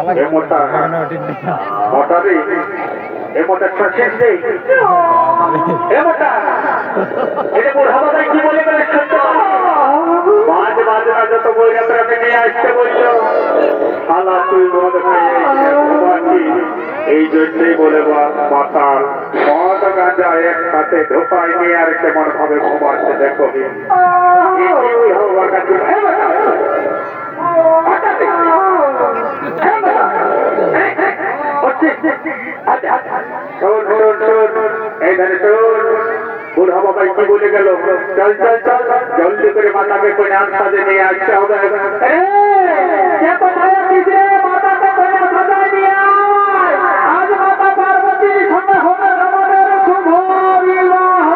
মোটা মোটারি মোটা সচিন মোটা এটা বুড়া বাবাই কি বলে গেলে সত্য মাঝ মাঝে না যত বই রাতে নিয়ে আসতে বলছো শালা তুই মদ খাইয়ে এই জন্যই বলে মাতাল মদ গাঁজা একসাথে ঢোকাই নিয়ে আর কেমন ভাবে ঘুমাচ্ছে দেখো বুড়া বাবাই কি বলে গেল চল চল চল জলদি করে মাতাকে কন্যার সাজে নিয়ে আসতে হবে মাতাকে কন্যার সাজায় নিয়ে আজ মাতা পার্বতীর সঙ্গে হবে আমাদের শুভ বিবাহ